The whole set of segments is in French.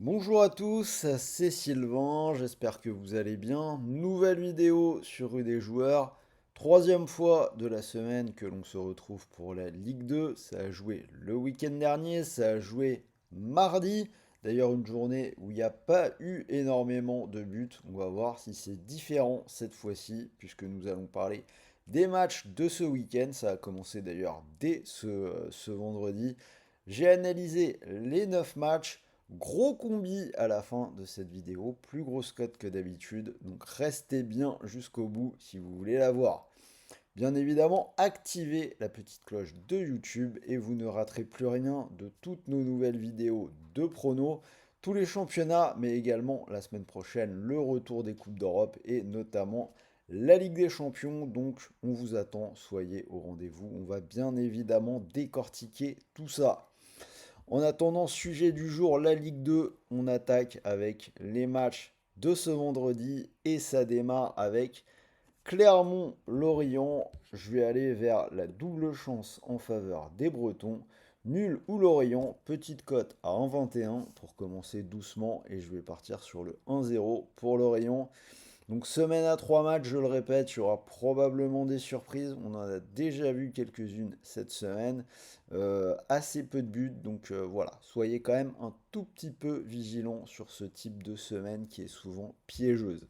Bonjour à tous, c'est Sylvain, j'espère que vous allez bien. Nouvelle vidéo sur Rue des Joueurs. Troisième fois de la semaine que l'on se retrouve pour la Ligue 2. Ça a joué le week-end dernier, ça a joué mardi. D'ailleurs, une journée où il n'y a pas eu énormément de buts. On va voir si c'est différent cette fois-ci, puisque nous allons parler des matchs de ce week-end. Ça a commencé d'ailleurs dès ce vendredi. J'ai analysé les 9 matchs. Gros combi à la fin de cette vidéo, plus grosse cote que d'habitude, donc restez bien jusqu'au bout si vous voulez la voir. Bien évidemment, activez la petite cloche de YouTube et vous ne raterez plus rien de toutes nos nouvelles vidéos de pronos, tous les championnats, mais également la semaine prochaine le retour des Coupes d'Europe et notamment la Ligue des Champions. Donc on vous attend, soyez au rendez-vous. On va bien évidemment décortiquer tout ça. En attendant, sujet du jour, la Ligue 2, on attaque avec les matchs de ce vendredi et ça démarre avec Clermont-Lorient. Je vais aller vers la double chance en faveur des Bretons. Nul ou Lorient, petite cote à 1,21 pour commencer doucement et je vais partir sur le 1-0 pour Lorient. Donc semaine à 3 matchs, je le répète, il y aura probablement des surprises. On en a déjà vu quelques-unes cette semaine. Assez peu de buts, donc voilà, soyez quand même un tout petit peu vigilants sur ce type de semaine qui est souvent piégeuse.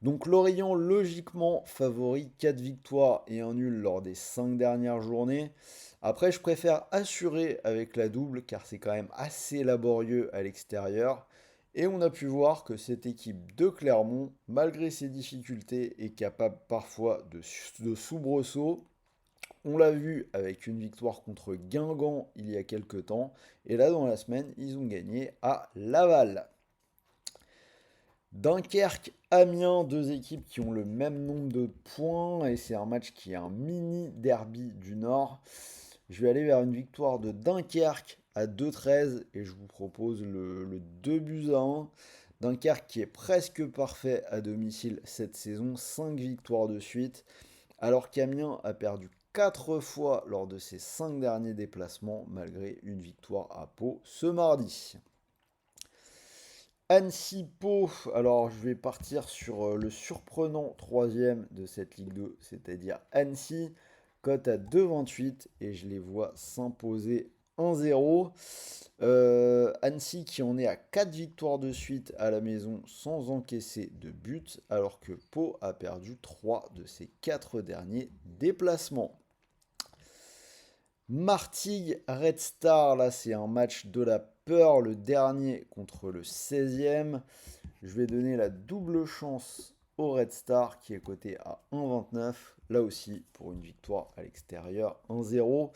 Donc Lorient, logiquement favori, 4 victoires et un nul lors des 5 dernières journées. Après, je préfère assurer avec la double car c'est quand même assez laborieux à l'extérieur. Et on a pu voir que cette équipe de Clermont, malgré ses difficultés, est capable parfois de soubresauts. On l'a vu avec une victoire contre Guingamp il y a quelques temps. Et là, dans la semaine, ils ont gagné à Laval. Dunkerque-Amiens, deux équipes qui ont le même nombre de points et c'est un match qui est un mini derby du Nord. Je vais aller vers une victoire de Dunkerque à 2-13 et je vous propose le 2 buts à 1. Dunkerque qui est presque parfait à domicile cette saison, 5 victoires de suite, alors qu'Amiens a perdu 4 fois lors de ses 5 derniers déplacements malgré une victoire à Pau ce mardi. Annecy-Pau, alors je vais partir sur le surprenant troisième de cette Ligue 2, c'est-à-dire Annecy, cote à 2,28 et je les vois s'imposer 1-0. Annecy qui en est à 4 victoires de suite à la maison sans encaisser de but, alors que Pau a perdu 3 de ses 4 derniers déplacements. Martigues Red Star, là c'est un match de la peur, le dernier contre le 16e. Je vais donner la double chance au Red Star qui est coté à 1,29. Là aussi pour une victoire à l'extérieur 1-0.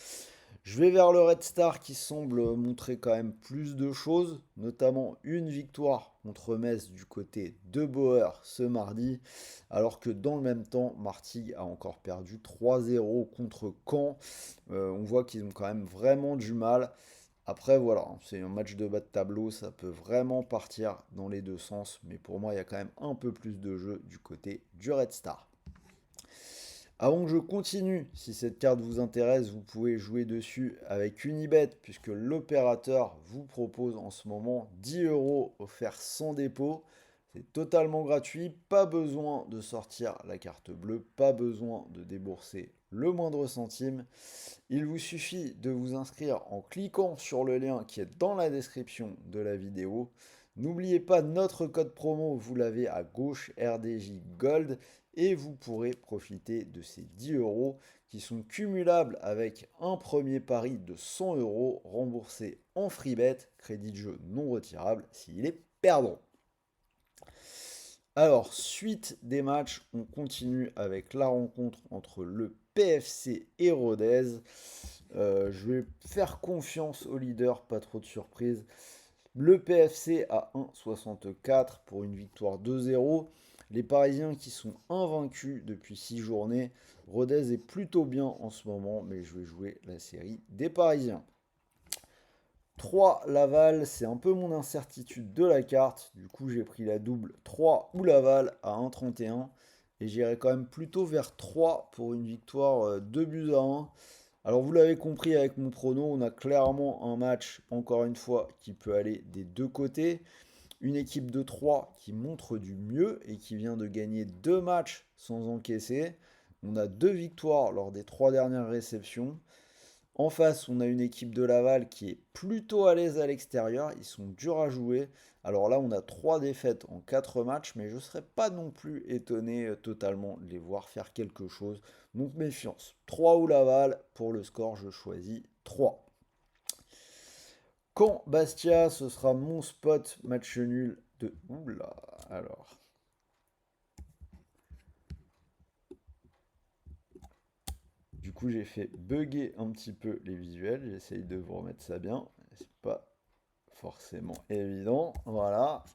Je vais vers le Red Star qui semble montrer quand même plus de choses, notamment une victoire contre Metz du côté de Bauer ce mardi, alors que dans le même temps, Martigues a encore perdu 3-0 contre Caen. On voit qu'ils ont quand même vraiment du mal. Après, voilà, c'est un match de bas de tableau, ça peut vraiment partir dans les deux sens, mais pour moi, il y a quand même un peu plus de jeu du côté du Red Star. Avant que je continue, si cette carte vous intéresse, vous pouvez jouer dessus avec Unibet, puisque l'opérateur vous propose en ce moment 10 euros offerts sans dépôt. C'est totalement gratuit, pas besoin de sortir la carte bleue, pas besoin de débourser le moindre centime. Il vous suffit de vous inscrire en cliquant sur le lien qui est dans la description de la vidéo. N'oubliez pas notre code promo, vous l'avez à gauche, RDJ Gold, et vous pourrez profiter de ces 10 euros qui sont cumulables avec un premier pari de 100 euros remboursé en free bet, crédit de jeu non retirable s'il est perdant. Alors, suite des matchs, on continue avec la rencontre entre le PFC et Rodez. Je vais faire confiance au leader, pas trop de surprise. Le PFC à 1,64 pour une victoire 2-0. Les Parisiens qui sont invaincus depuis 6 journées. Rodez est plutôt bien en ce moment, mais je vais jouer la série des Parisiens. 3 Laval, c'est un peu mon incertitude de la carte. Du coup, j'ai pris la double 3 ou Laval à 1,31. Et j'irai quand même plutôt vers 3 pour une victoire 2 buts à 1. Alors vous l'avez compris avec mon prono, on a clairement un match, encore une fois, qui peut aller des deux côtés. Une équipe de 3 qui montre du mieux et qui vient de gagner 2 matchs sans encaisser. On a 2 victoires lors des 3 dernières réceptions. En face, on a une équipe de Laval qui est plutôt à l'aise à l'extérieur. Ils sont durs à jouer. Alors là, on a 3 défaites en 4 matchs, mais je ne serais pas non plus étonné totalement de les voir faire quelque chose. Donc méfiance. 3 ou Laval. Pour le score, je choisis 3. Quand Bastia, ce sera mon spot match nul de... Oula, alors... Du coup, j'ai fait bugger un petit peu les visuels. J'essaye de vous remettre ça bien. C'est pas forcément évident. Voilà.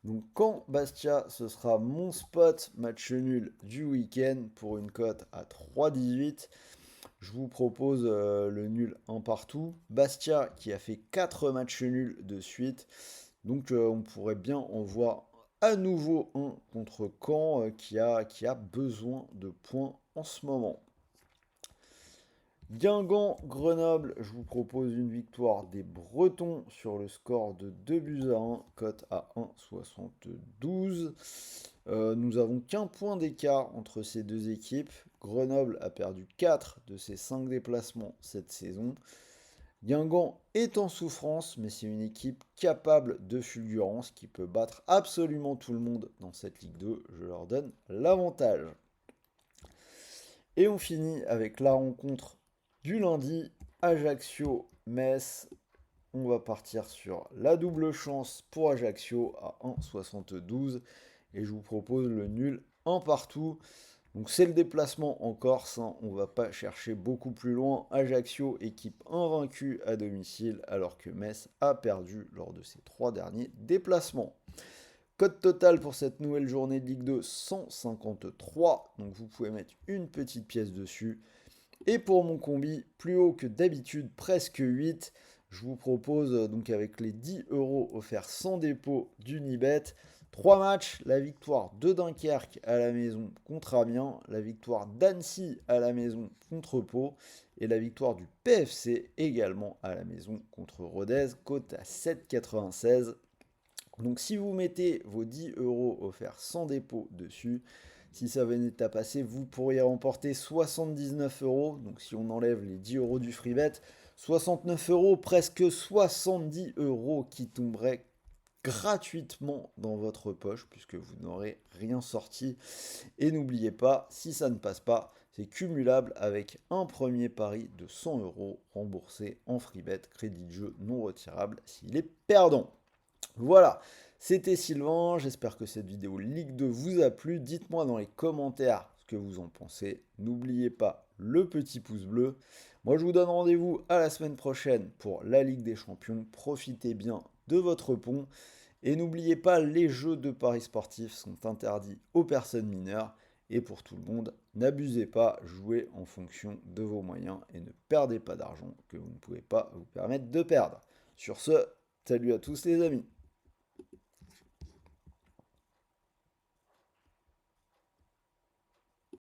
Donc, quand Bastia, ce sera mon spot match nul du week-end pour une cote à 3,18. Je vous propose le nul un partout. Bastia qui a fait 4 matchs nuls de suite. Donc on pourrait bien en voir à nouveau un contre Caen qui a besoin de points en ce moment. Guingamp, Grenoble, je vous propose une victoire des Bretons sur le score de 2 buts à 1, cote à 1,72. Nous avons qu'un point d'écart entre ces deux équipes. Grenoble a perdu 4 de ses 5 déplacements cette saison. Guingamp est en souffrance, mais c'est une équipe capable de fulgurance qui peut battre absolument tout le monde dans cette Ligue 2. Je leur donne l'avantage. Et on finit avec la rencontre du lundi, Ajaccio-Metz. On va partir sur la double chance pour Ajaccio à 1,72. Et je vous propose le nul 1 partout. Donc c'est le déplacement en Corse, hein. On va pas chercher beaucoup plus loin. Ajaccio, équipe invaincue à domicile, alors que Metz a perdu lors de ses 3 derniers déplacements. Cote totale pour cette nouvelle journée de Ligue 2, 153. Donc vous pouvez mettre une petite pièce dessus. Et pour mon combi, plus haut que d'habitude, presque 8. Je vous propose donc avec les 10 euros offerts sans dépôt d'Unibet. 3 matchs, la victoire de Dunkerque à la maison contre Amiens, la victoire d'Annecy à la maison contre Pau et la victoire du PFC également à la maison contre Rodez, cote à 7,96. Donc si vous mettez vos 10 euros offerts sans dépôt dessus, si ça venait à passer, vous pourriez remporter 79 euros. Donc si on enlève les 10 euros du freebet, 69 euros, presque 70 euros qui tomberaient gratuitement dans votre poche puisque vous n'aurez rien sorti. Et n'oubliez pas, si ça ne passe pas, c'est cumulable avec un premier pari de 100 euros remboursé en freebet, crédit de jeu non retirable s'il est perdant. Voilà, c'était Sylvain, j'espère que cette vidéo Ligue 2 vous a plu. Dites-moi dans les commentaires ce que vous en pensez. N'oubliez pas le petit pouce bleu. Moi je vous donne rendez-vous à la semaine prochaine pour la Ligue des Champions. Profitez bien de votre pont. Et n'oubliez pas, les jeux de paris sportifs sont interdits aux personnes mineures. Et pour tout le monde, n'abusez pas, jouez en fonction de vos moyens et ne perdez pas d'argent que vous ne pouvez pas vous permettre de perdre. Sur ce, salut à tous les amis.